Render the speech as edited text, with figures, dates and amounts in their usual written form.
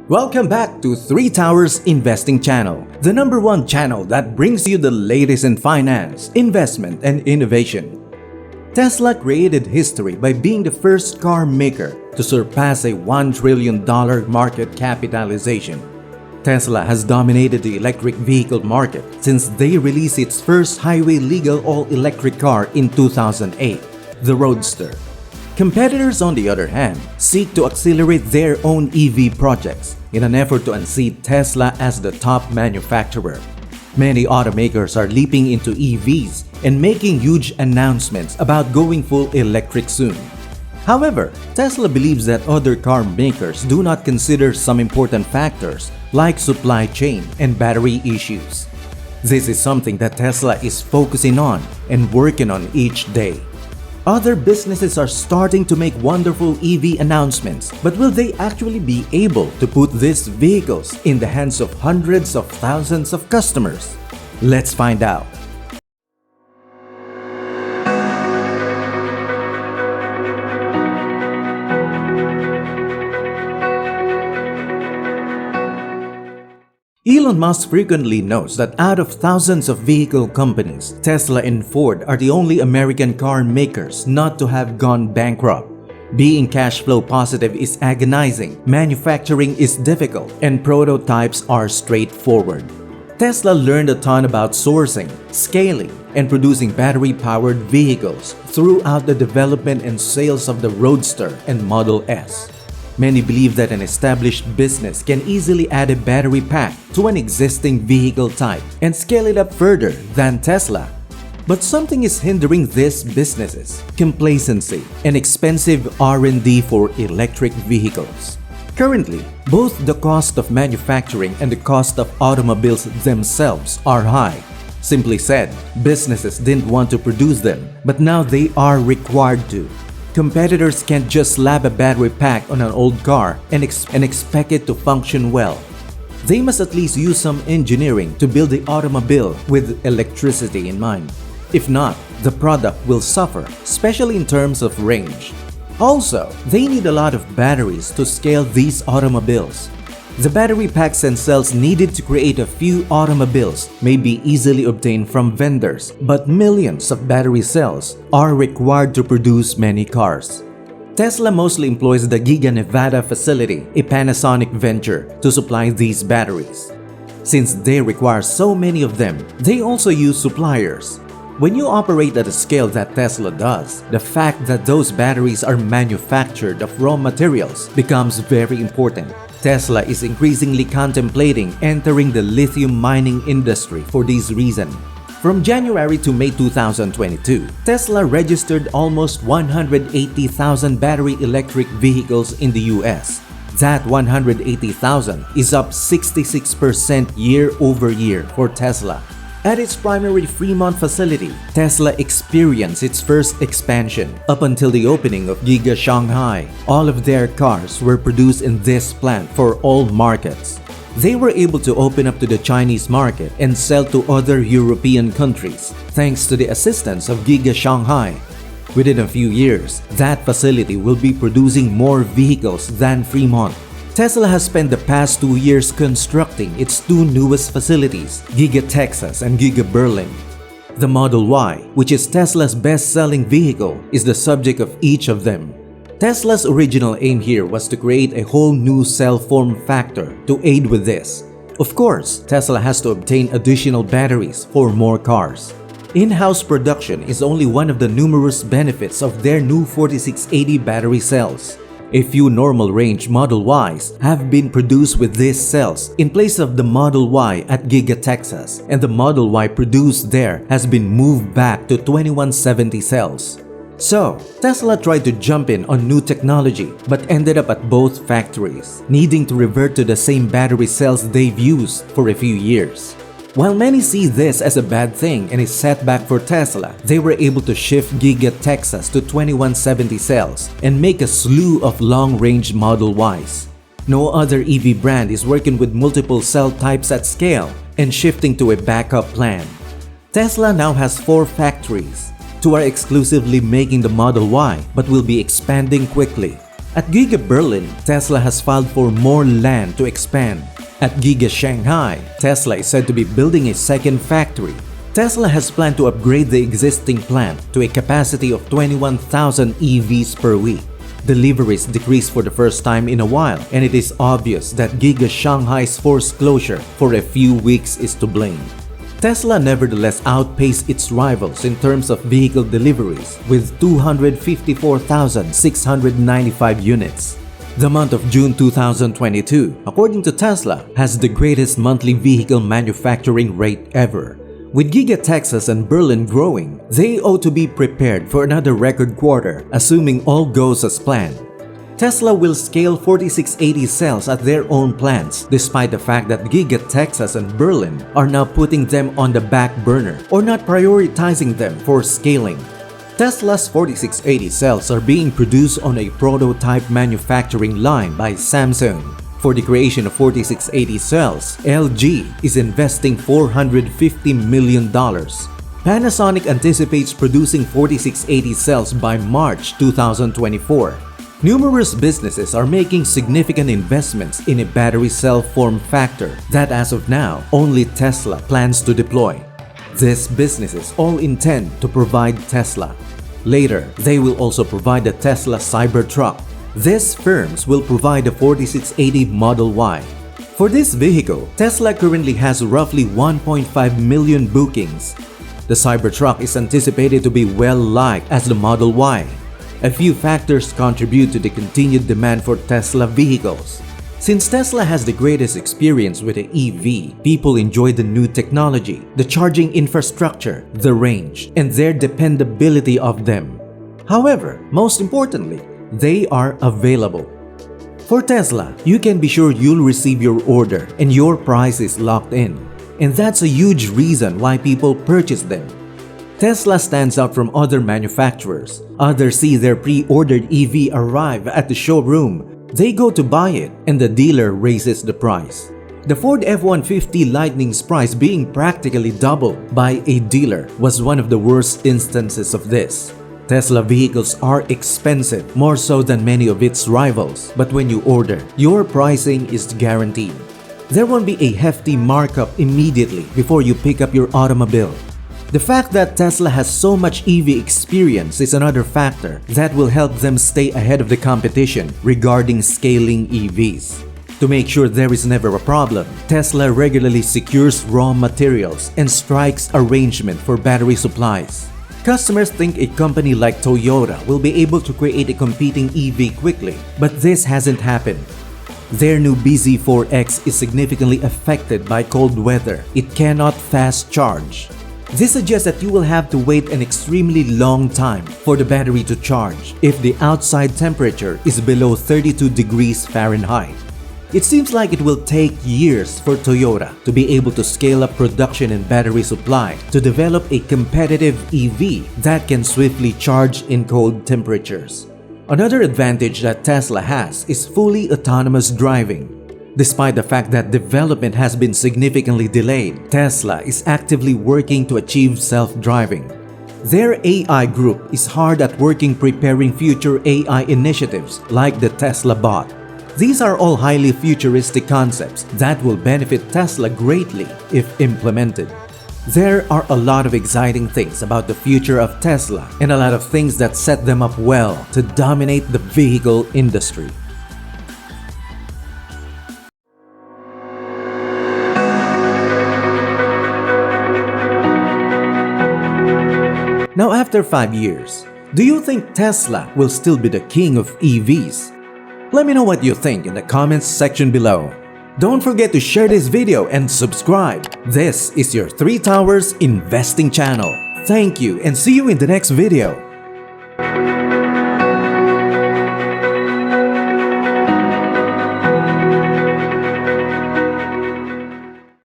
Welcome back to 3 Towers Investing Channel, the #1 channel that brings you the latest in finance, investment, and innovation. Tesla created history by being the first car maker to surpass a $1 trillion market capitalization. Tesla has dominated the electric vehicle market since they released its first highway legal all-electric car in 2008, the Roadster. Competitors, on the other hand, seek to accelerate their own EV projects in an effort to unseat Tesla as the top manufacturer. Many automakers are leaping into EVs and making huge announcements about going full electric soon. However, Tesla believes that other car makers do not consider some important factors like supply chain and battery issues. This is something that Tesla is focusing on and working on each day. Other businesses are starting to make wonderful EV announcements, but will they actually be able to put these vehicles in the hands of hundreds of thousands of customers? Let's find out. Elon Musk frequently notes that out of thousands of vehicle companies, Tesla and Ford are the only American car makers not to have gone bankrupt. Being cash flow positive is agonizing, manufacturing is difficult, and prototypes are straightforward. Tesla learned a ton about sourcing, scaling, and producing battery-powered vehicles throughout the development and sales of the Roadster and Model S. Many believe that an established business can easily add a battery pack to an existing vehicle type and scale it up further than Tesla. But something is hindering these businesses: complacency and expensive R&D for electric vehicles. Currently, both the cost of manufacturing and the cost of automobiles themselves are high. Simply said, businesses didn't want to produce them, but now they are required to. Competitors can't just slap a battery pack on an old car and expect it to function well. They must at least use some engineering to build the automobile with electricity in mind. If not, the product will suffer, especially in terms of range. Also, they need a lot of batteries to scale these automobiles. The battery packs and cells needed to create a few automobiles may be easily obtained from vendors, but millions of battery cells are required to produce many cars. Tesla mostly employs the Giga Nevada facility, a Panasonic venture, to supply these batteries. Since they require so many of them, they also use suppliers. When you operate at a scale that Tesla does, the fact that those batteries are manufactured of raw materials becomes very important. Tesla is increasingly contemplating entering the lithium mining industry for this reason. From January to May 2022, Tesla registered almost 180,000 battery electric vehicles in the US. That 180,000 is up 66% year over year for Tesla. At its primary Fremont facility, Tesla experienced its first expansion. Up until the opening of Giga Shanghai, all of their cars were produced in this plant for all markets. They were able to open up to the Chinese market and sell to other European countries, thanks to the assistance of Giga Shanghai. Within a few years, that facility will be producing more vehicles than Fremont. Tesla has spent the past 2 years constructing its 2 newest facilities, Giga Texas and Giga Berlin. The Model Y, which is Tesla's best-selling vehicle, is the subject of each of them. Tesla's original aim here was to create a whole new cell form factor to aid with this. Of course, Tesla has to obtain additional batteries for more cars. In-house production is only one of the numerous benefits of their new 4680 battery cells. A few normal range Model Ys have been produced with these cells in place of the Model Y at Giga Texas, and the Model Y produced there has been moved back to 2170 cells. So, Tesla tried to jump in on new technology but ended up at both factories, needing to revert to the same battery cells they've used for a few years. While many see this as a bad thing and a setback for Tesla, they were able to shift Giga Texas to 2170 cells and make a slew of long-range Model Ys. No other EV brand is working with multiple cell types at scale and shifting to a backup plan. Tesla now has 4 factories. 2 are exclusively making the Model Y but will be expanding quickly. At Giga Berlin, Tesla has filed for more land to expand. At Giga Shanghai, Tesla is said to be building a second factory. Tesla has planned to upgrade the existing plant to a capacity of 21,000 EVs per week. Deliveries decreased for the first time in a while, and it is obvious that Giga Shanghai's forced closure for a few weeks is to blame. Tesla nevertheless outpaced its rivals in terms of vehicle deliveries with 254,695 units. The month of June 2022, according to Tesla, has the greatest monthly vehicle manufacturing rate ever. With Giga Texas and Berlin growing, they ought to be prepared for another record quarter, assuming all goes as planned. Tesla will scale 4680 cells at their own plants, despite the fact that Giga Texas and Berlin are now putting them on the back burner or not prioritizing them for scaling. Tesla's 4680 cells are being produced on a prototype manufacturing line by Samsung. For the creation of 4680 cells, LG is investing $450 million. Panasonic anticipates producing 4680 cells by March 2024. Numerous businesses are making significant investments in a battery cell form factor that as of now, only Tesla plans to deploy. These businesses all intend to provide Tesla. Later, they will also provide the Tesla Cybertruck. These firms will provide the 4680 Model Y. For this vehicle, Tesla currently has roughly 1.5 million bookings. The Cybertruck is anticipated to be well liked as the Model Y. A few factors contribute to the continued demand for Tesla vehicles. Since Tesla has the greatest experience with the EV, people enjoy the new technology, the charging infrastructure, the range, and their dependability of them. However, most importantly, they are available. For Tesla, you can be sure you'll receive your order and your price is locked in. And that's a huge reason why people purchase them. Tesla stands out from other manufacturers. Others see their pre-ordered EV arrive at the showroom. They go to buy it and the dealer raises the price. The Ford F-150 Lightning's price being practically doubled by a dealer was one of the worst instances of this. Tesla vehicles are expensive, more so than many of its rivals, but when you order, your pricing is guaranteed. There won't be a hefty markup immediately before you pick up your automobile. The fact that Tesla has so much EV experience is another factor that will help them stay ahead of the competition regarding scaling EVs. To make sure there is never a problem, Tesla regularly secures raw materials and strikes arrangement for battery supplies. Customers think a company like Toyota will be able to create a competing EV quickly, but this hasn't happened. Their new bZ4X is significantly affected by cold weather. It cannot fast charge. This suggests that you will have to wait an extremely long time for the battery to charge if the outside temperature is below 32 degrees Fahrenheit. It seems like it will take years for Toyota to be able to scale up production and battery supply to develop a competitive EV that can swiftly charge in cold temperatures. Another advantage that Tesla has is fully autonomous driving. Despite the fact that development has been significantly delayed, Tesla is actively working to achieve self-driving. Their AI group is hard at work preparing future AI initiatives like the Tesla bot. These are all highly futuristic concepts that will benefit Tesla greatly if implemented. There are a lot of exciting things about the future of Tesla and a lot of things that set them up well to dominate the vehicle industry. Now, after 5 years, do you think Tesla will still be the king of EVs? Let me know what you think in the comments section below. Don't forget to share this video and subscribe. This is your 3 Towers Investing channel. Thank you and see you in the next video.